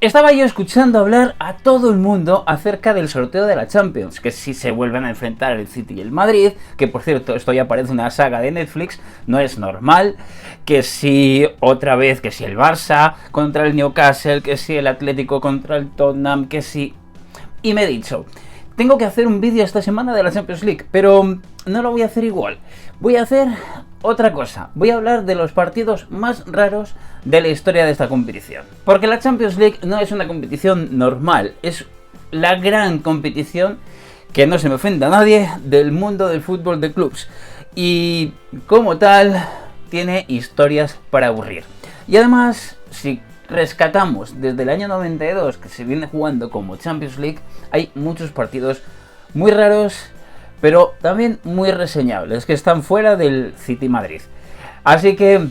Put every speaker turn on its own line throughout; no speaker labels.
Estaba yo escuchando hablar a todo el mundo acerca del sorteo de la Champions, que si se vuelven a enfrentar el City y el Madrid, que por cierto esto ya parece una saga de Netflix, no es normal, que si otra vez, que si el Barça contra el Newcastle, que si el Atlético contra el Tottenham, que si... Y me he dicho, tengo que hacer un vídeo esta semana de la Champions League, pero no lo voy a hacer igual, voy a hacer otra cosa, voy a hablar de los partidos más raros de la historia de esta competición. Porque la Champions League no es una competición normal, es la gran competición, que no se me ofenda a nadie, del mundo del fútbol de clubs. Y como tal, tiene historias para aburrir. Y además, si rescatamos desde el año 92 que se viene jugando como Champions League, hay muchos partidos muy raros, pero también muy reseñables, que están fuera del City Madrid. Así que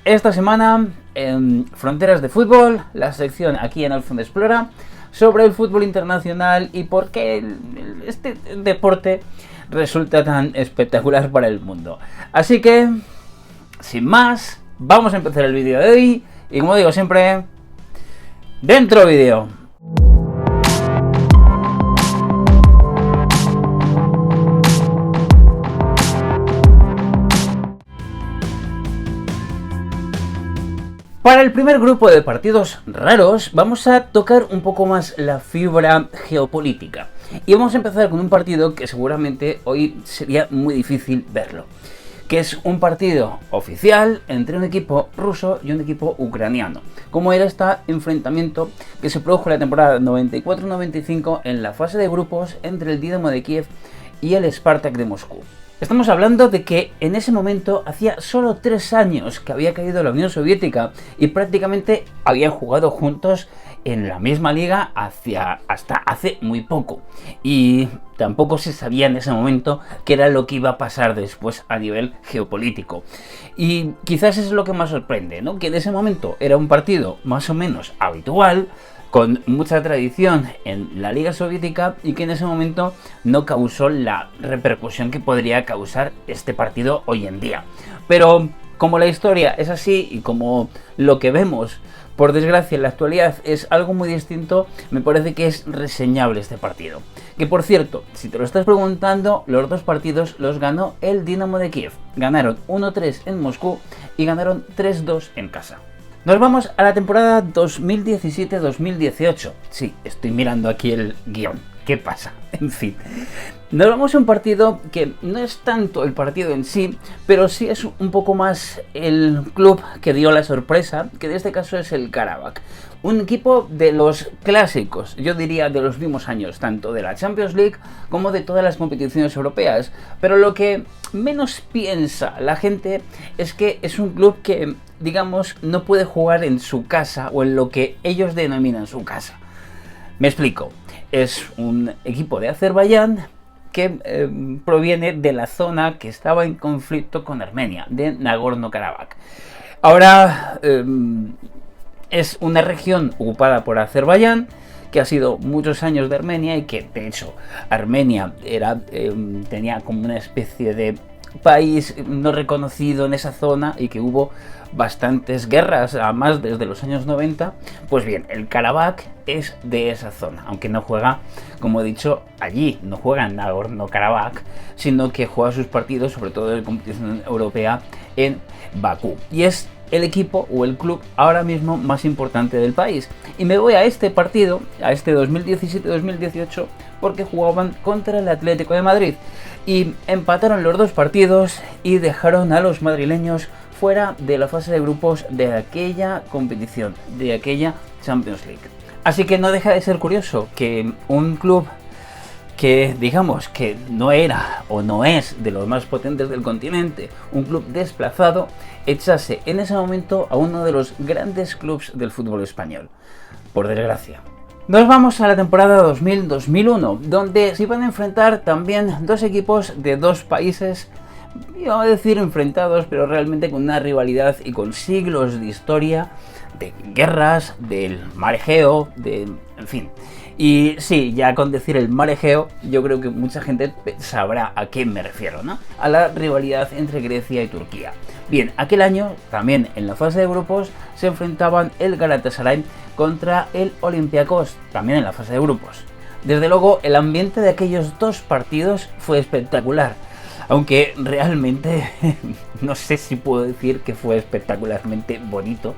esta semana en Fronteras de Fútbol, la sección aquí en Alfonso Explora, sobre el fútbol internacional y por qué este deporte resulta tan espectacular para el mundo. Así que, sin más, vamos a empezar el vídeo de hoy y, como digo siempre, dentro vídeo. Para el primer grupo de partidos raros vamos a tocar un poco más la fibra geopolítica y vamos a empezar con un partido que seguramente hoy sería muy difícil verlo, que es un partido oficial entre un equipo ruso y un equipo ucraniano, como era este enfrentamiento que se produjo en la temporada 94-95 en la fase de grupos entre el Dinamo de Kiev y el Spartak de Moscú. Estamos hablando de que en ese momento hacía solo 3 años que había caído la Unión Soviética y prácticamente habían jugado juntos en la misma liga hasta hace muy poco. Y tampoco se sabía en ese momento qué era lo que iba a pasar después a nivel geopolítico. Y quizás es lo que más sorprende, ¿no? Que en ese momento era un partido más o menos habitual, con mucha tradición en la Liga Soviética y que en ese momento no causó la repercusión que podría causar este partido hoy en día. Pero como la historia es así y como lo que vemos, por desgracia, en la actualidad es algo muy distinto, me parece que es reseñable este partido. Que por cierto, si te lo estás preguntando, los dos partidos los ganó el Dinamo de Kiev. Ganaron 1-3 en Moscú y ganaron 3-2 en casa. Nos vamos a la temporada 2017-2018. Sí, estoy mirando aquí el guión. ¿Qué pasa? En fin. Nos vamos a un partido que no es tanto el partido en sí, pero sí es un poco más el club que dio la sorpresa, que en este caso es el Karabakh. Un equipo de los clásicos, yo diría de los mismos años, tanto de la Champions League como de todas las competiciones europeas. Pero lo que menos piensa la gente es que es un club que, digamos, no puede jugar en su casa o en lo que ellos denominan su casa. Me explico. Es un equipo de Azerbaiyán que proviene de la zona que estaba en conflicto con Armenia, de Nagorno-Karabaj. Ahora es una región ocupada por Azerbaiyán, que ha sido muchos años de Armenia y que, de hecho, Armenia tenía como una especie de país no reconocido en esa zona y que hubo bastantes guerras, además desde los años 90. Pues bien, el Karabaj es de esa zona, aunque no juega, como he dicho, allí, no juega en Nagorno-Karabaj, sino que juega sus partidos, sobre todo de competición europea, en Bakú. Y es el equipo o el club ahora mismo más importante del país. Y me voy a este partido, a este 2017-2018, porque jugaban contra el Atlético de Madrid y empataron los dos partidos y dejaron a los madrileños fuera de la fase de grupos de aquella competición, de aquella Champions League. Así que no deja de ser curioso que un club que, digamos, que no era o no es de los más potentes del continente, un club desplazado, echase en ese momento a uno de los grandes clubes del fútbol español, por desgracia. Nos vamos a la temporada 2000-2001, donde se iban a enfrentar también dos equipos de dos países, iba a decir enfrentados, pero realmente con una rivalidad y con siglos de historia, de guerras, del mar Egeo, en fin. Y sí, ya con decir el mar Egeo, yo creo que mucha gente sabrá a qué me refiero, ¿no? A la rivalidad entre Grecia y Turquía. Bien, aquel año, también en la fase de grupos, se enfrentaban el Galatasaray contra el Olympiacos, también en la fase de grupos. Desde luego, el ambiente de aquellos dos partidos fue espectacular, aunque realmente no sé si puedo decir que fue espectacularmente bonito,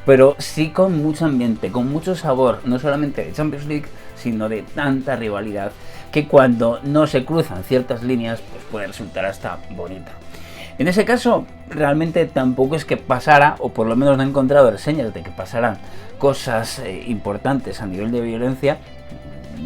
pero sí con mucho ambiente, con mucho sabor, no solamente de Champions League, sino de tanta rivalidad, que cuando no se cruzan ciertas líneas, pues puede resultar hasta bonita. En ese caso, realmente tampoco es que pasara, o por lo menos no he encontrado reseñas de que pasaran cosas importantes a nivel de violencia.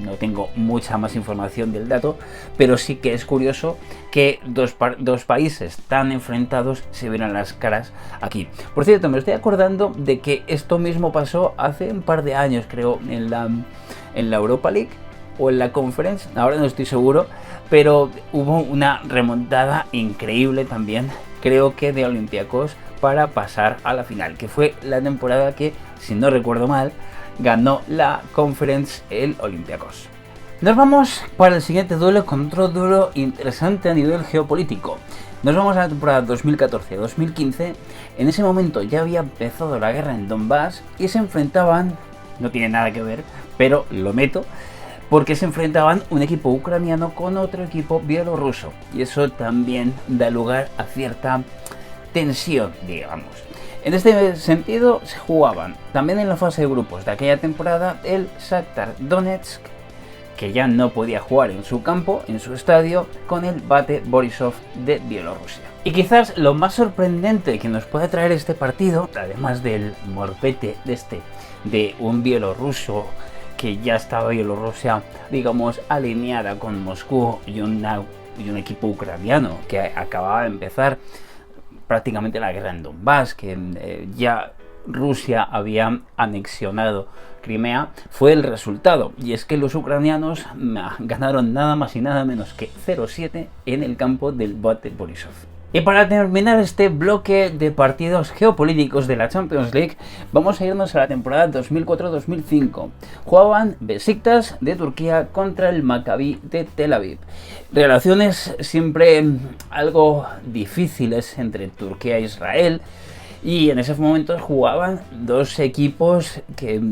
No tengo mucha más información del dato, pero sí que es curioso que dos países tan enfrentados se vieran las caras aquí. Por cierto, me estoy acordando de que esto mismo pasó hace un par de años, creo, en la Europa League o en la Conference, ahora no estoy seguro, pero hubo una remontada increíble también, creo que de Olympiacos, para pasar a la final, que fue la temporada que, si no recuerdo mal, ganó la Conference el Olympiacos. Nos vamos para el siguiente duelo con otro duelo interesante a nivel geopolítico. Nos vamos a la temporada 2014-2015. En ese momento ya había empezado la guerra en Donbass y se enfrentaban, no tiene nada que ver, pero lo meto, porque se enfrentaban un equipo ucraniano con otro equipo bielorruso. Y eso también da lugar a cierta tensión, digamos. En este sentido se jugaban también en la fase de grupos de aquella temporada el Shakhtar Donetsk, que ya no podía jugar en su campo, en su estadio, con el Bate Borisov de Bielorrusia. Y quizás lo más sorprendente que nos puede traer este partido, además del morpete de un bielorruso que ya estaba Bielorrusia, digamos, alineada con Moscú y un equipo ucraniano que acababa de empezar prácticamente la guerra en Donbass, que ya Rusia había anexionado Crimea, fue el resultado. Y es que los ucranianos ganaron nada más y nada menos que 0-7 en el campo del Bate Borisov. Y para terminar este bloque de partidos geopolíticos de la Champions League, vamos a irnos a la temporada 2004-2005. Jugaban Besiktas de Turquía contra el Maccabi de Tel Aviv. Relaciones siempre algo difíciles entre Turquía e Israel. Y en esos momentos jugaban dos equipos que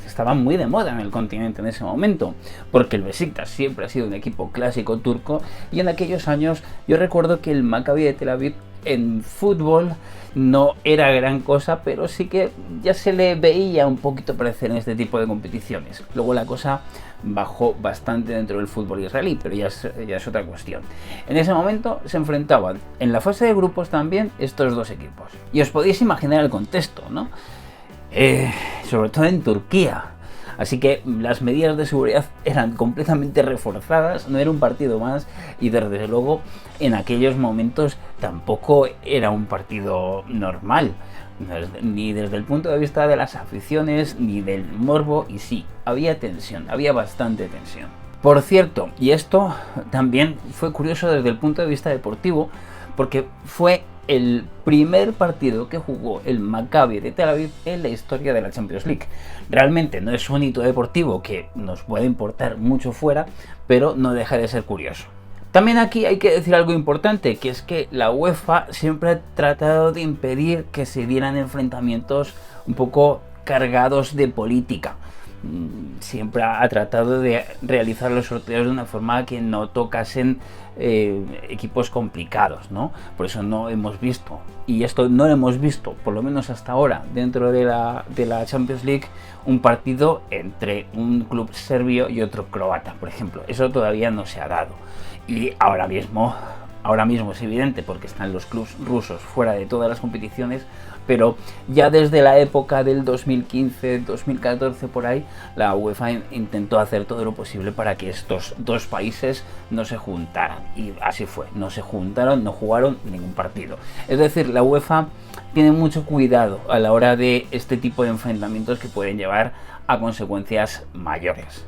estaban muy de moda en el continente en ese momento, porque el Besiktas siempre ha sido un equipo clásico turco, y en aquellos años yo recuerdo que el Maccabi de Tel Aviv en fútbol no era gran cosa, pero sí que ya se le veía un poquito aparecer en este tipo de competiciones. Luego la cosa bajó bastante dentro del fútbol israelí, pero ya es otra cuestión. En ese momento se enfrentaban en la fase de grupos también estos dos equipos. Y os podéis imaginar el contexto, ¿no? Sobre todo en Turquía. Así que las medidas de seguridad eran completamente reforzadas, no era un partido más, y desde luego en aquellos momentos tampoco era un partido normal, ni desde el punto de vista de las aficiones ni del morbo, y sí, había tensión, había bastante tensión. Por cierto, y esto también fue curioso desde el punto de vista deportivo, porque fue el primer partido que jugó el Maccabi de Tel Aviv en la historia de la Champions League. Realmente no es un hito deportivo que nos puede importar mucho fuera, pero no deja de ser curioso. También aquí hay que decir algo importante, que es que la UEFA siempre ha tratado de impedir que se dieran enfrentamientos un poco cargados de política. Siempre ha tratado de realizar los sorteos de una forma que no tocasen equipos complicados, ¿no? Por eso no hemos visto, y esto no lo hemos visto, por lo menos hasta ahora, dentro de la Champions League, un partido entre un club serbio y otro croata, por ejemplo. Eso todavía no se ha dado. Y ahora mismo es evidente porque están los clubes rusos fuera de todas las competiciones, pero ya desde la época del 2015-2014 por ahí, la UEFA intentó hacer todo lo posible para que estos dos países no se juntaran, y así fue, no se juntaron, no jugaron ningún partido. Es decir, la UEFA tiene mucho cuidado a la hora de este tipo de enfrentamientos que pueden llevar a consecuencias mayores.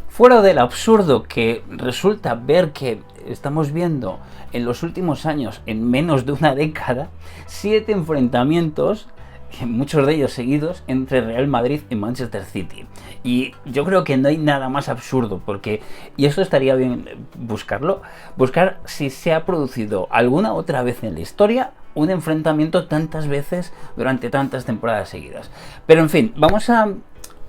Fuera del absurdo que resulta ver que estamos viendo en los últimos años, en menos de una década, 7 enfrentamientos muchos de ellos seguidos, entre Real Madrid y Manchester City. Y yo creo que no hay nada más absurdo, porque, y esto estaría bien buscar si se ha producido alguna otra vez en la historia un enfrentamiento tantas veces durante tantas temporadas seguidas. Pero en fin, vamos a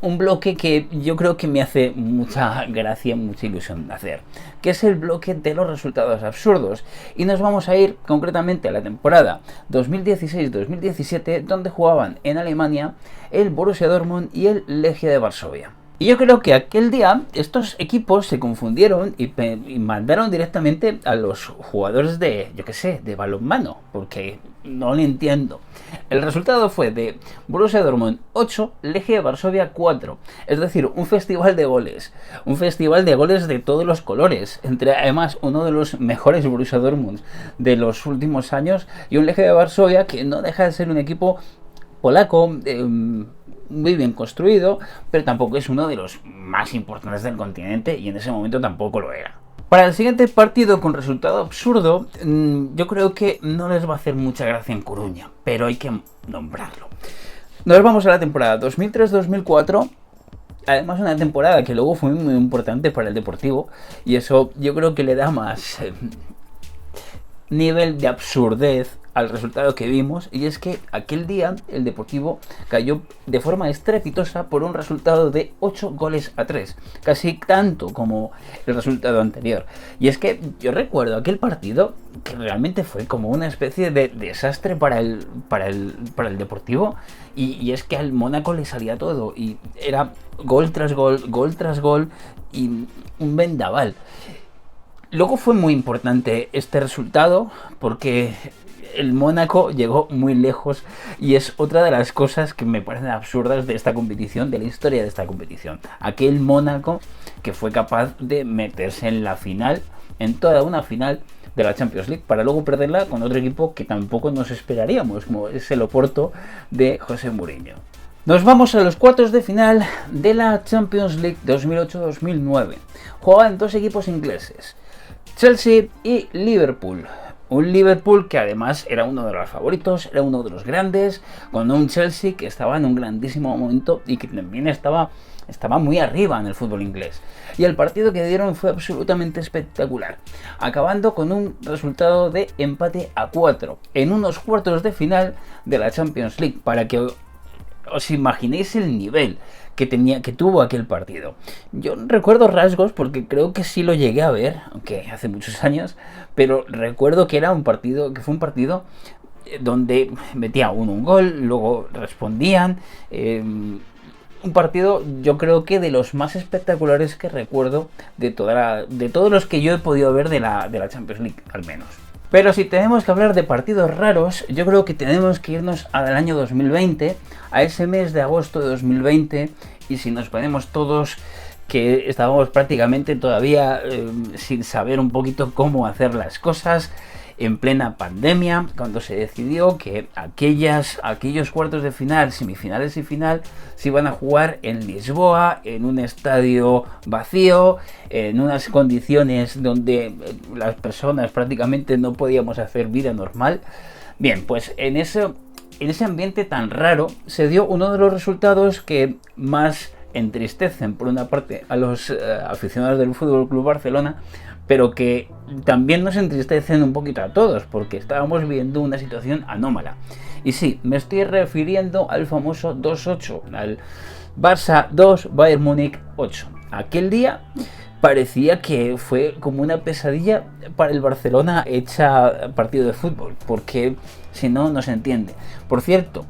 un bloque que yo creo que me hace mucha gracia, mucha ilusión de hacer, que es el bloque de los resultados absurdos. Y nos vamos a ir concretamente a la temporada 2016-2017, donde jugaban en Alemania el Borussia Dortmund y el Legia de Varsovia. Y yo creo que aquel día estos equipos se confundieron y mandaron directamente a los jugadores de, yo qué sé, de balonmano, porque no lo entiendo. El resultado fue de Borussia Dortmund 8, Legia de Varsovia 4. Es decir, un festival de goles. Un festival de goles de todos los colores. Entre además uno de los mejores Borussia Dortmund de los últimos años y un Legia de Varsovia que no deja de ser un equipo polaco, muy bien construido, pero tampoco es uno de los más importantes del continente y en ese momento tampoco lo era. Para el siguiente partido con resultado absurdo, yo creo que no les va a hacer mucha gracia en Coruña, pero hay que nombrarlo. Nos vamos a la temporada 2003-2004, además una temporada que luego fue muy importante para el Deportivo, y eso yo creo que le da más nivel de absurdez al resultado que vimos, y es que aquel día el Deportivo cayó de forma estrepitosa por un resultado de 8-3, casi tanto como el resultado anterior. Y es que yo recuerdo aquel partido que realmente fue como una especie de desastre para el Deportivo, y es que al Mónaco le salía todo y era gol tras gol y un vendaval. Luego fue muy importante este resultado porque el Mónaco llegó muy lejos y es otra de las cosas que me parecen absurdas de esta competición, de la historia de esta competición. Aquel Mónaco que fue capaz de meterse en la final, en toda una final de la Champions League, para luego perderla con otro equipo que tampoco nos esperaríamos, como es el Oporto de José Mourinho. Nos vamos a los cuartos de final de la Champions League 2008-2009. Jugaban dos equipos ingleses, Chelsea y Liverpool. Un Liverpool que además era uno de los favoritos, era uno de los grandes, con un Chelsea que estaba en un grandísimo momento y que también estaba muy arriba en el fútbol inglés. Y el partido que dieron fue absolutamente espectacular, acabando con un resultado de empate a 4 en unos cuartos de final de la Champions League, para que os imaginéis el nivel que tuvo aquel partido. Yo recuerdo rasgos porque creo que sí lo llegué a ver, aunque hace muchos años, pero recuerdo que fue un partido donde metía uno un gol, luego respondían, un partido yo creo que de los más espectaculares que recuerdo de todos los que yo he podido ver de la Champions League, al menos. Pero si tenemos que hablar de partidos raros, yo creo que tenemos que irnos al año 2020, a ese mes de agosto de 2020, y si nos ponemos todos que estábamos prácticamente todavía sin saber un poquito cómo hacer las cosas, en plena pandemia, cuando se decidió que aquellos cuartos de final, semifinales y final se iban a jugar en Lisboa, en un estadio vacío, en unas condiciones donde las personas prácticamente no podíamos hacer vida normal. Bien, pues en ese ambiente tan raro se dio uno de los resultados que más entristecen por una parte a los aficionados del Fútbol Club Barcelona, pero que también nos entristecen un poquito a todos, porque estábamos viendo una situación anómala. Y sí, me estoy refiriendo al famoso 2-8, al Barça 2, Bayern Múnich 8. Aquel día parecía que fue como una pesadilla para el Barcelona hecha partido de fútbol, porque si no, no se entiende. Por cierto,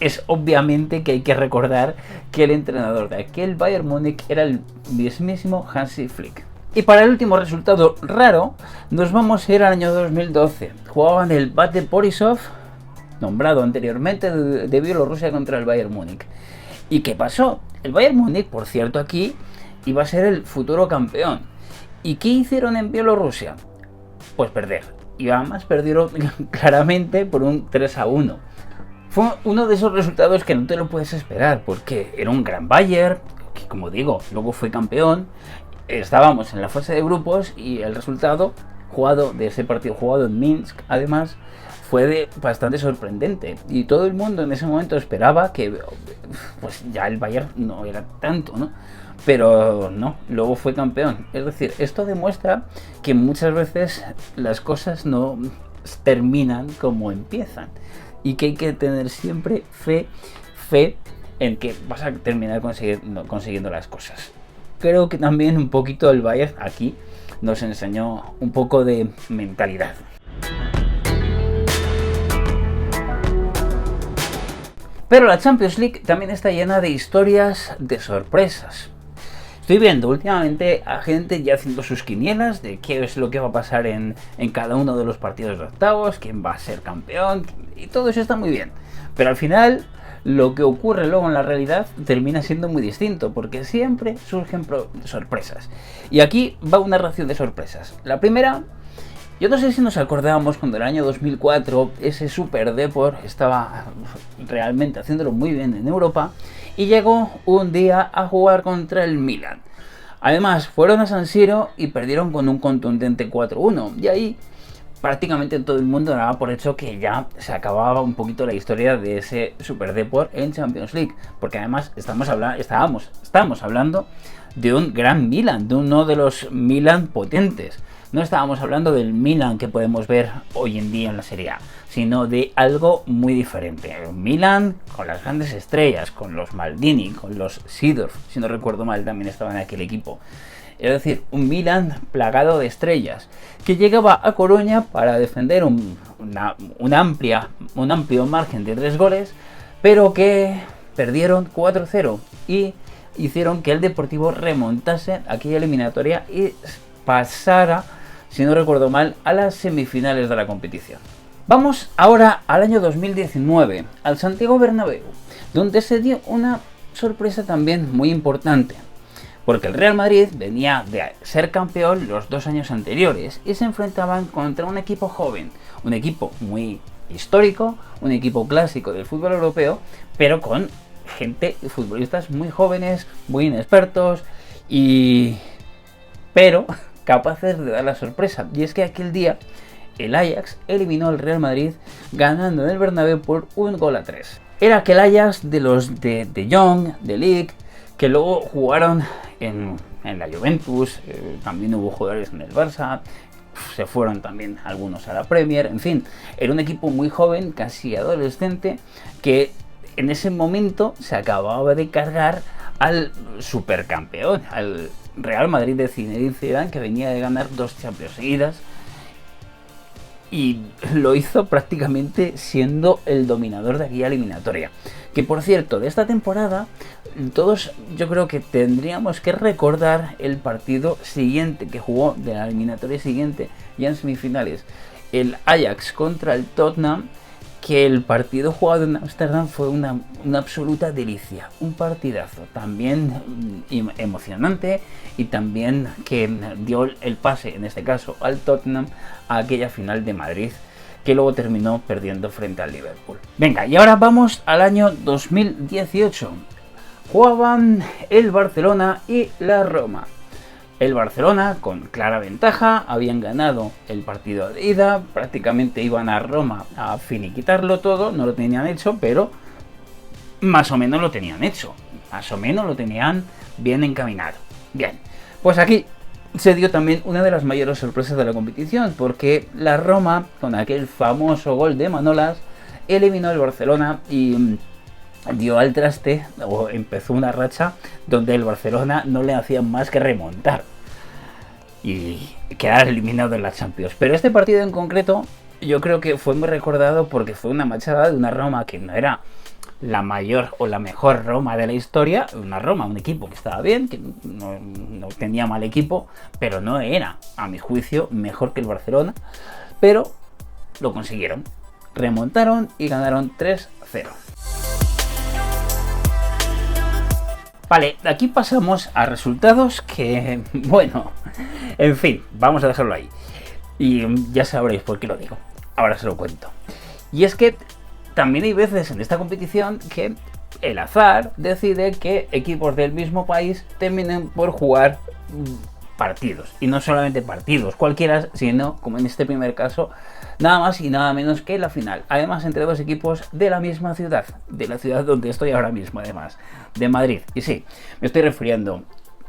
es obviamente que hay que recordar que el entrenador de aquel Bayern Múnich era el mismísimo Hansi Flick. Y para el último resultado raro, nos vamos a ir al año 2012. Jugaban el Bate Borisov, nombrado anteriormente, de Bielorrusia contra el Bayern Múnich. ¿Y qué pasó? El Bayern Múnich, por cierto, aquí iba a ser el futuro campeón. ¿Y qué hicieron en Bielorrusia? Pues perder. Y además perdieron claramente por un 3-1. Fue uno de esos resultados que no te lo puedes esperar, porque era un gran Bayern, que como digo, luego fue campeón. Estábamos en la fase de grupos y el resultado de ese partido jugado en Minsk, además, bastante sorprendente y todo el mundo en ese momento esperaba que pues ya el Bayern no era tanto, ¿no? Pero no, luego fue campeón. Es decir, esto demuestra que muchas veces las cosas no terminan como empiezan y que hay que tener siempre fe en que vas a terminar consiguiendo las cosas. Creo que también un poquito el Bayern aquí nos enseñó un poco de mentalidad. Pero la Champions League también está llena de historias de sorpresas. Estoy viendo últimamente a gente ya haciendo sus quinielas de qué es lo que va a pasar en cada uno de los partidos de octavos, quién va a ser campeón, y todo eso está muy bien. Pero al final, lo que ocurre luego en la realidad termina siendo muy distinto, porque siempre surgen sorpresas. Y aquí va una ración de sorpresas. La primera, yo no sé si nos acordábamos cuando en el año 2004 ese Super Depor estaba realmente haciéndolo muy bien en Europa, y llegó un día a jugar contra el Milan. Además, fueron a San Siro y perdieron con un contundente 4-1. Y ahí prácticamente todo el mundo daba por hecho que ya se acababa un poquito la historia de ese Super Depor en Champions League. Porque además estamos hablando de un gran Milan, de uno de los Milan potentes. No estábamos hablando del Milan que podemos ver hoy en día en la Serie A, sino de algo muy diferente. Un Milan con las grandes estrellas, con los Maldini, con los Seedorf, si no recuerdo mal, también estaban en aquel equipo. Es decir, un Milan plagado de estrellas, que llegaba a Coruña para defender un amplio margen de 3 goles, pero que perdieron 4-0 y hicieron que el Deportivo remontase aquella eliminatoria y pasara, si no recuerdo mal, a las semifinales de la competición. Vamos ahora al año 2019, al Santiago Bernabéu, donde se dio una sorpresa también muy importante, porque el Real Madrid venía de ser campeón los 2 años anteriores y se enfrentaban contra un equipo joven, un equipo muy histórico, un equipo clásico del fútbol europeo, pero con futbolistas muy jóvenes, muy inexpertos pero capaces de dar la sorpresa. Y es que aquel día el Ajax eliminó al Real Madrid ganando en el Bernabéu por 1-3. Era aquel Ajax de los de Jong, de Ligt, que luego jugaron en la Juventus, también hubo jugadores en el Barça, se fueron también algunos a la Premier, en fin, era un equipo muy joven, casi adolescente, que en ese momento se acababa de cargar al supercampeón, al Real Madrid de Zinedine Zidane, que venía de ganar 2 Champions seguidas y lo hizo prácticamente siendo el dominador de aquella eliminatoria. Que por cierto, de esta temporada todos yo creo que tendríamos que recordar el partido siguiente que jugó, de la eliminatoria siguiente, ya en semifinales, el Ajax contra el Tottenham, que el partido jugado en Ámsterdam fue una absoluta delicia, un partidazo también emocionante y también que dio el pase, en este caso al Tottenham, a aquella final de Madrid que luego terminó perdiendo frente al Liverpool. Venga, y ahora vamos al año 2018. Jugaban el Barcelona y la Roma. El Barcelona, con clara ventaja, habían ganado el partido de ida, prácticamente iban a Roma a finiquitarlo todo, no lo tenían hecho, pero más o menos lo tenían hecho, más o menos lo tenían bien encaminado. Bien, pues aquí se dio también una de las mayores sorpresas de la competición, porque la Roma, con aquel famoso gol de Manolas, eliminó al Barcelona y dio al traste, o empezó una racha donde el Barcelona no le hacía más que remontar y quedar eliminado en la Champions. Pero este partido en concreto yo creo que fue muy recordado porque fue una machada de una Roma que no era la mayor o la mejor Roma de la historia, una Roma, un equipo que estaba bien, que no tenía mal equipo, pero no era, a mi juicio, mejor que el Barcelona, pero lo consiguieron, remontaron y ganaron 3-0. Vale, de aquí pasamos a resultados que, bueno, en fin, vamos a dejarlo ahí. Y ya sabréis por qué lo digo. Ahora se lo cuento. Y es que también hay veces en esta competición que el azar decide que equipos del mismo país terminen por jugar partidos. Y no solamente partidos cualquiera, sino, como en este primer caso, nada más y nada menos que la final. Además, entre dos equipos de la misma ciudad, de la ciudad donde estoy ahora mismo, además, de Madrid. Y sí, me estoy refiriendo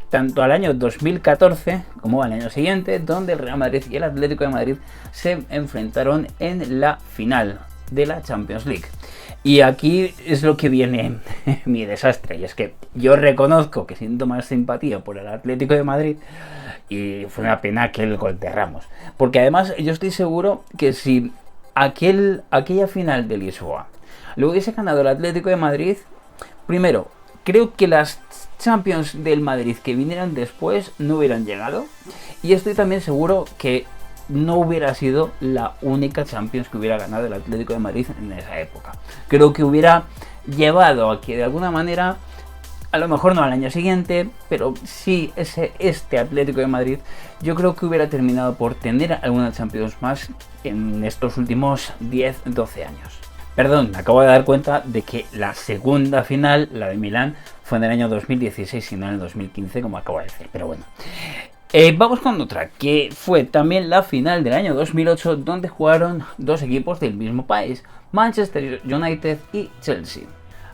tanto al año 2014 como al año siguiente, donde el Real Madrid y el Atlético de Madrid se enfrentaron en la final de la Champions League. Y aquí es lo que viene mi desastre, y es que yo reconozco que siento más simpatía por el Atlético de Madrid, y fue una pena aquel gol de Ramos, porque además yo estoy seguro que si aquella final de Lisboa lo hubiese ganado el Atlético de Madrid, primero, creo que las Champions del Madrid que vinieran después no hubieran llegado, y estoy también seguro que no hubiera sido la única Champions que hubiera ganado el Atlético de Madrid en esa época. Creo que hubiera llevado a que de alguna manera, a lo mejor no al año siguiente, pero sí este Atlético de Madrid, yo creo que hubiera terminado por tener alguna Champions más en estos últimos 10-12 años. Perdón, me acabo de dar cuenta de que la segunda final, la de Milán, fue en el año 2016 y no en el 2015, como acabo de decir, pero bueno. Vamos con otra, que fue también la final del año 2008, donde jugaron dos equipos del mismo país, Manchester United y Chelsea.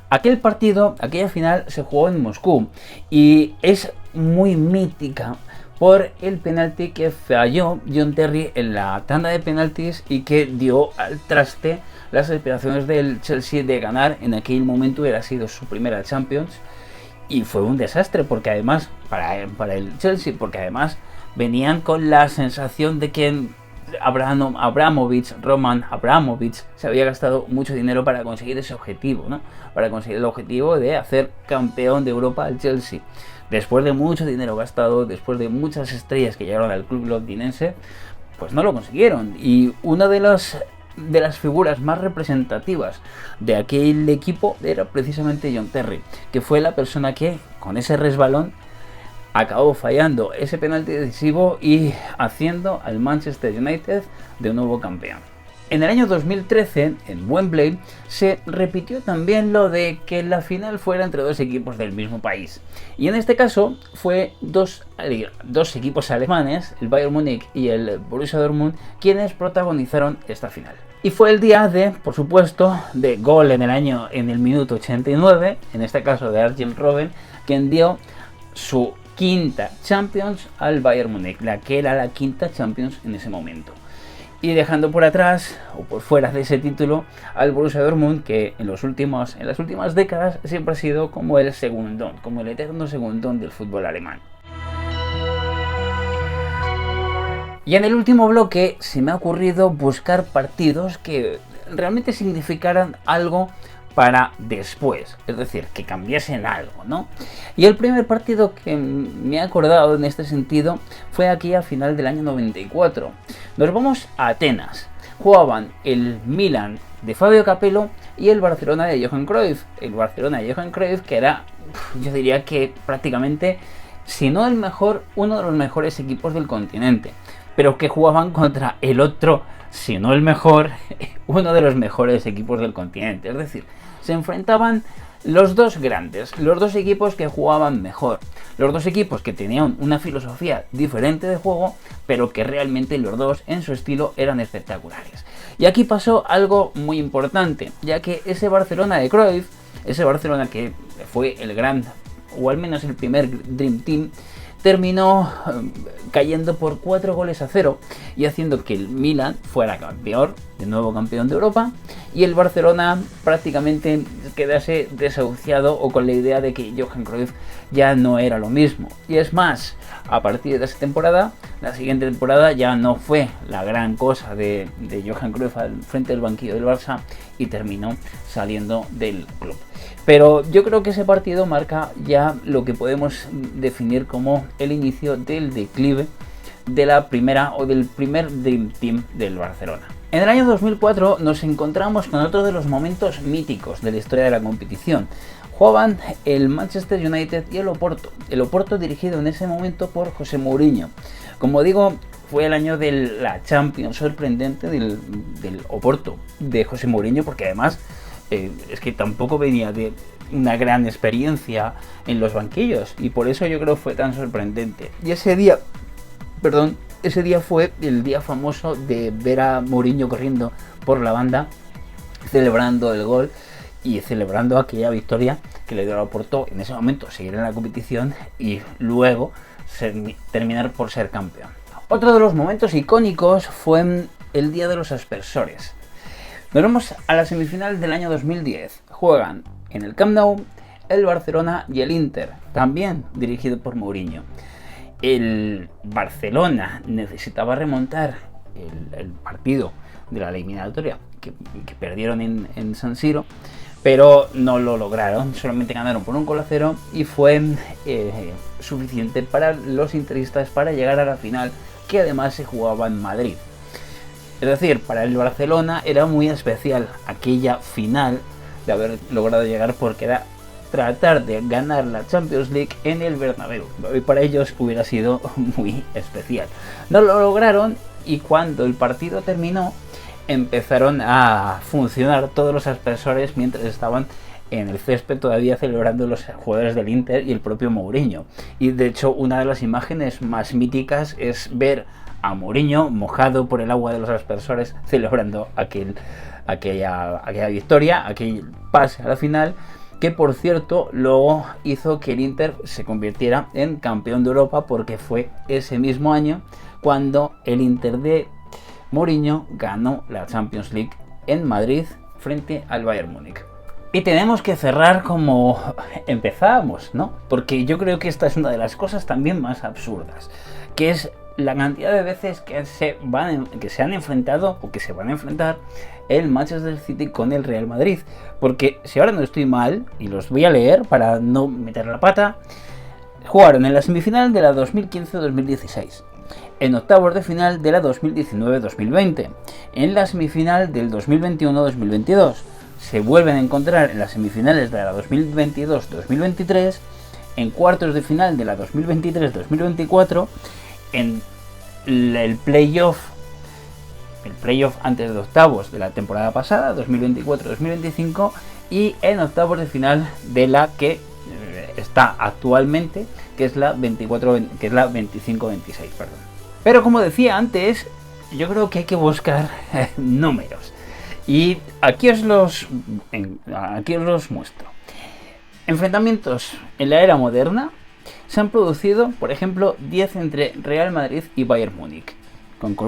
Aquel partido, aquella final, se jugó en Moscú y es muy mítica por el penalti que falló John Terry en la tanda de penaltis y que dio al traste las aspiraciones del Chelsea de ganar. En aquel momento hubiera sido su primera Champions. Y fue un desastre porque además, para el Chelsea, porque además venían con la sensación de que Roman Abramovich se había gastado mucho dinero para conseguir ese objetivo, ¿no? Para conseguir el objetivo de hacer campeón de Europa al Chelsea. Después de mucho dinero gastado, después de muchas estrellas que llegaron al club londinense, pues no lo consiguieron. Y una de las figuras más representativas de aquel equipo era precisamente John Terry, que fue la persona que con ese resbalón acabó fallando ese penalti decisivo y haciendo al Manchester United de nuevo campeón. En el año 2013, en Wembley, se repitió también lo de que la final fuera entre dos equipos del mismo país. Y en este caso fue dos equipos alemanes, el Bayern Múnich y el Borussia Dortmund, quienes protagonizaron esta final. Y fue el día de, por supuesto, de gol en el minuto 89, en este caso de Arjen Robben, quien dio su quinta Champions al Bayern Múnich, la que era la quinta Champions en ese momento. Y dejando por atrás o por fuera de ese título al Borussia Dortmund, que en las últimas décadas siempre ha sido como el segundón, como el eterno segundón del fútbol alemán. Y en el último bloque se me ha ocurrido buscar partidos que realmente significaran algo para después, es decir, que cambiasen algo, ¿no? Y el primer partido que me he acordado en este sentido fue aquella final del año 94. Nos vamos a Atenas. Jugaban el Milan de Fabio Capello y el Barcelona de Johan Cruyff. El Barcelona de Johan Cruyff, que era, yo diría que prácticamente, si no el mejor, uno de los mejores equipos del continente, pero que jugaban contra el otro, si no el mejor, uno de los mejores equipos del continente. Es decir, se enfrentaban los dos grandes, los dos equipos que jugaban mejor, los dos equipos que tenían una filosofía diferente de juego, pero que realmente los dos en su estilo eran espectaculares. Y aquí pasó algo muy importante, ya que ese Barcelona de Cruyff, ese Barcelona que fue el gran, o al menos el primer Dream Team, terminó cayendo por 4-0 y haciendo que el Milan fuera campeón, de nuevo campeón de Europa, y el Barcelona prácticamente quedase desahuciado o con la idea de que Johan Cruyff ya no era lo mismo. Y es más, a partir de esa temporada, la siguiente temporada ya no fue la gran cosa de Johan Cruyff al frente del banquillo del Barça y terminó saliendo del club. Pero yo creo que ese partido marca ya lo que podemos definir como el inicio del declive de la primera o del primer Dream Team del Barcelona. En el año 2004 nos encontramos con otro de los momentos míticos de la historia de la competición. Jugaban el Manchester United y el Oporto. El Oporto dirigido en ese momento por José Mourinho. Como digo, fue el año de la Champions sorprendente del Oporto de José Mourinho, porque además es que tampoco venía de una gran experiencia en los banquillos y por eso yo creo que fue tan sorprendente. Y ese día perdón, ese día fue el día famoso de ver a Mourinho corriendo por la banda, celebrando el gol y celebrando aquella victoria que le dio a Oporto en ese momento seguir en la competición y luego terminar por ser campeón. Otro de los momentos icónicos fue el día de los aspersores. Nos vamos a la semifinal del año 2010. Juegan en el Camp Nou el Barcelona y el Inter, también dirigido por Mourinho. El Barcelona necesitaba remontar el partido de la eliminatoria que perdieron en San Siro, pero no lo lograron, solamente ganaron por 1-0 y fue suficiente para los interistas para llegar a la final, que además se jugaba en Madrid. Es decir, para el Barcelona era muy especial aquella final de haber logrado llegar, porque era tratar de ganar la Champions League en el Bernabéu, y para ellos hubiera sido muy especial. No lo lograron y cuando el partido terminó empezaron a funcionar todos los aspersores mientras estaban en el césped todavía celebrando los jugadores del Inter y el propio Mourinho. Y de hecho una de las imágenes más míticas es ver a Mourinho mojado por el agua de los aspersores celebrando aquella victoria, aquel pase a la final, que por cierto luego hizo que el Inter se convirtiera en campeón de Europa, porque fue ese mismo año cuando el Inter de Mourinho ganó la Champions League en Madrid frente al Bayern Múnich. Y tenemos que cerrar como empezamos, ¿no? Porque yo creo que esta es una de las cosas también más absurdas, que es la cantidad de veces que se han enfrentado o que se van a enfrentar el Manchester City con el Real Madrid. Porque si ahora no estoy mal, y los voy a leer para no meter la pata, jugaron en la semifinal de la 2015-2016, en octavos de final de la 2019-2020, en la semifinal del 2021-2022, se vuelven a encontrar en las semifinales de la 2022-2023, en cuartos de final de la 2023-2024, en el playoff antes de octavos de la temporada pasada, 2024-2025, y en octavos de final de la que está actualmente, que es la 25-26, perdón. Pero como decía antes, yo creo que hay que buscar números. Y aquí os los muestro. Enfrentamientos en la era moderna se han producido, por ejemplo, 10 entre Real Madrid y Bayern Múnich.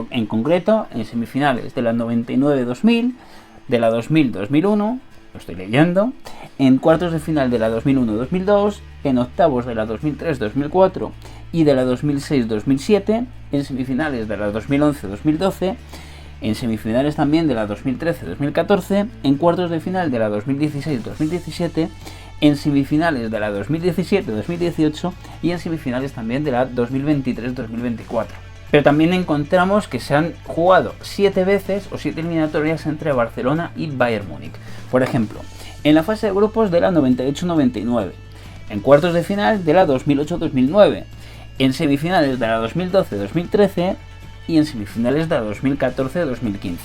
En concreto, en semifinales de la 99-2000, de la 2000-2001, lo estoy leyendo, en cuartos de final de la 2001-2002, en octavos de la 2003-2004 y de la 2006-2007, en semifinales de la 2011-2012, en semifinales también de la 2013-2014, en cuartos de final de la 2016-2017, en semifinales de la 2017-2018 y en semifinales también de la 2023-2024. Pero también encontramos que se han jugado 7 veces o 7 eliminatorias entre Barcelona y Bayern Múnich. Por ejemplo, en la fase de grupos de la 98-99, en cuartos de final de la 2008-2009, en semifinales de la 2012-2013 y en semifinales de la 2014-2015.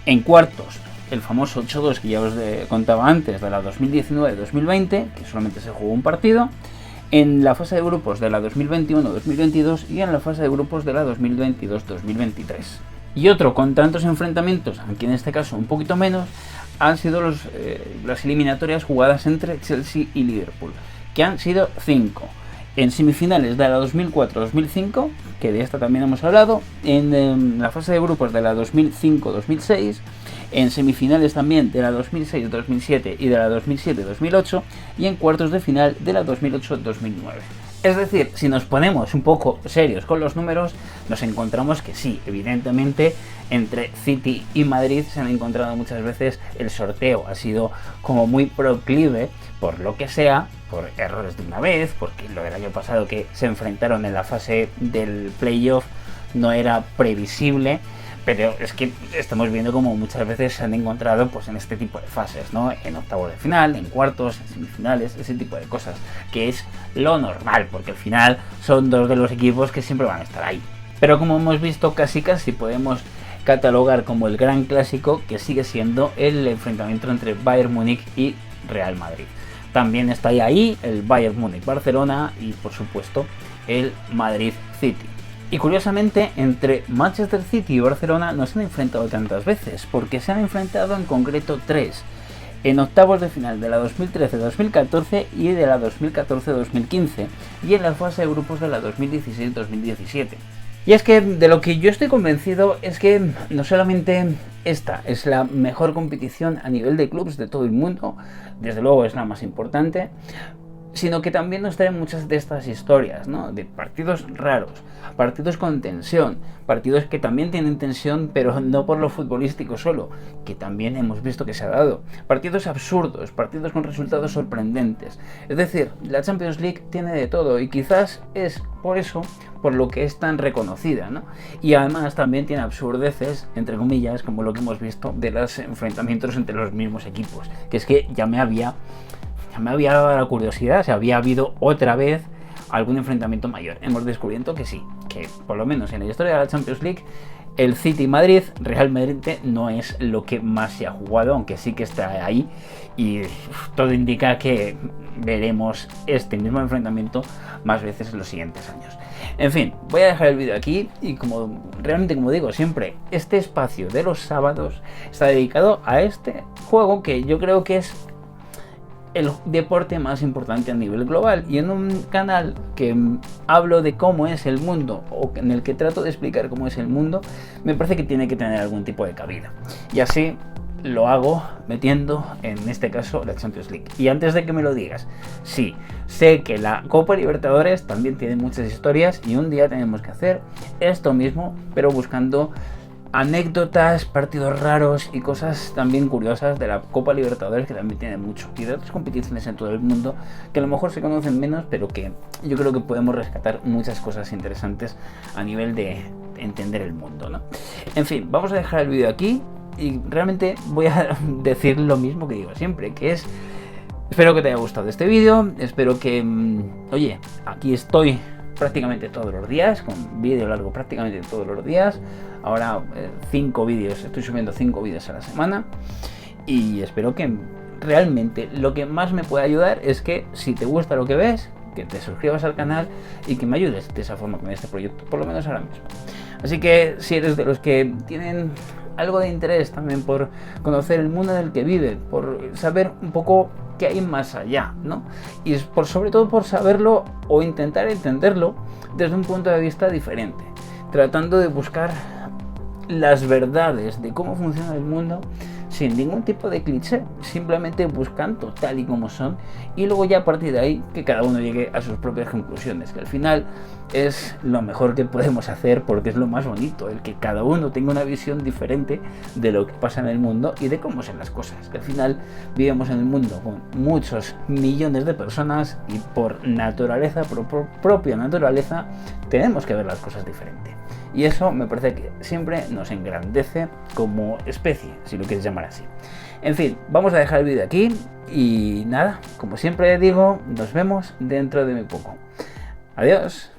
En cuartos, el famoso 8-2 que ya os contaba antes, de la 2019-2020, que solamente se jugó un partido, en la fase de grupos de la 2021-2022 y en la fase de grupos de la 2022-2023. Y otro con tantos enfrentamientos, aunque en este caso un poquito menos, han sido las eliminatorias jugadas entre Chelsea y Liverpool, que han sido 5. En semifinales de la 2004-2005, que de esta también hemos hablado, en la fase de grupos de la 2005-2006, en semifinales también de la 2006-2007 y de la 2007-2008, y en cuartos de final de la 2008-2009. Es decir, si nos ponemos un poco serios con los números, nos encontramos que sí, evidentemente, entre City y Madrid se han encontrado muchas veces, el sorteo ha sido como muy proclive, por lo que sea, por errores de una vez, porque lo del año pasado que se enfrentaron en la fase del playoff no era previsible, pero es que estamos viendo como muchas veces se han encontrado pues en este tipo de fases, ¿no? En octavos de final, en cuartos, en semifinales, ese tipo de cosas, que es lo normal, porque al final son dos de los equipos que siempre van a estar ahí. Pero como hemos visto, casi podemos catalogar como el gran clásico, que sigue siendo el enfrentamiento entre Bayern Múnich y Real Madrid. También está ahí el Bayern Múnich-Barcelona y por supuesto el Madrid-City. Y curiosamente, entre Manchester City y Barcelona no se han enfrentado tantas veces, porque se han enfrentado en concreto 3. En octavos de final de la 2013-2014 y de la 2014-2015, y en la fase de grupos de la 2016-2017. Y es que de lo que yo estoy convencido es que no solamente esta es la mejor competición a nivel de clubes de todo el mundo, desde luego es la más importante, sino que también nos trae muchas de estas historias, ¿no? De partidos raros, partidos con tensión, partidos que también tienen tensión, pero no por lo futbolístico solo, que también hemos visto que se ha dado, partidos absurdos, partidos con resultados sorprendentes. Es decir, la Champions League tiene de todo y quizás es por eso por lo que es tan reconocida, ¿no? Y además también tiene absurdeces, entre comillas, como lo que hemos visto de los enfrentamientos entre los mismos equipos, que es que ya me había dado la curiosidad si había habido otra vez algún enfrentamiento mayor. Hemos descubierto que sí, que por lo menos en la historia de la Champions League el City Madrid realmente no es lo que más se ha jugado, aunque sí que está ahí, y todo indica que veremos este mismo enfrentamiento más veces en los siguientes años. En fin, voy a dejar el vídeo aquí y como digo siempre, este espacio de los sábados está dedicado a este juego que yo creo que es el deporte más importante a nivel global, y en un canal que hablo de cómo es el mundo, o en el que trato de explicar cómo es el mundo, me parece que tiene que tener algún tipo de cabida, y así lo hago metiendo en este caso la Champions League. Y antes de que me lo digas, sí, sé que la Copa Libertadores también tiene muchas historias y un día tenemos que hacer esto mismo, pero buscando anécdotas, partidos raros y cosas también curiosas de la Copa Libertadores, que también tiene mucho, y de otras competiciones en todo el mundo que a lo mejor se conocen menos, pero que yo creo que podemos rescatar muchas cosas interesantes a nivel de entender el mundo, ¿no? En fin, vamos a dejar el vídeo aquí y realmente voy a decir lo mismo que digo siempre, que es: espero que te haya gustado este vídeo, espero que, oye, aquí estoy prácticamente todos los días, con vídeo largo prácticamente todos los días. Ahora 5 vídeos, estoy subiendo 5 vídeos a la semana, y espero que realmente lo que más me puede ayudar es que, si te gusta lo que ves, que te suscribas al canal y que me ayudes de esa forma con este proyecto, por lo menos ahora mismo. Así que si eres de los que tienen algo de interés también por conocer el mundo en el que vive, por saber un poco qué hay más allá, ¿no? Y sobre todo por saberlo o intentar entenderlo desde un punto de vista diferente, tratando de buscar las verdades de cómo funciona el mundo sin ningún tipo de cliché, simplemente buscando tal y como son, y luego ya a partir de ahí que cada uno llegue a sus propias conclusiones, que al final es lo mejor que podemos hacer, porque es lo más bonito, el que cada uno tenga una visión diferente de lo que pasa en el mundo y de cómo son las cosas, que al final vivimos en el mundo con muchos millones de personas y por naturaleza, por propia naturaleza, tenemos que ver las cosas diferente. Y eso me parece que siempre nos engrandece como especie, si lo quieres llamar así. En fin, vamos a dejar el vídeo aquí y nada, como siempre digo, nos vemos dentro de muy poco. Adiós.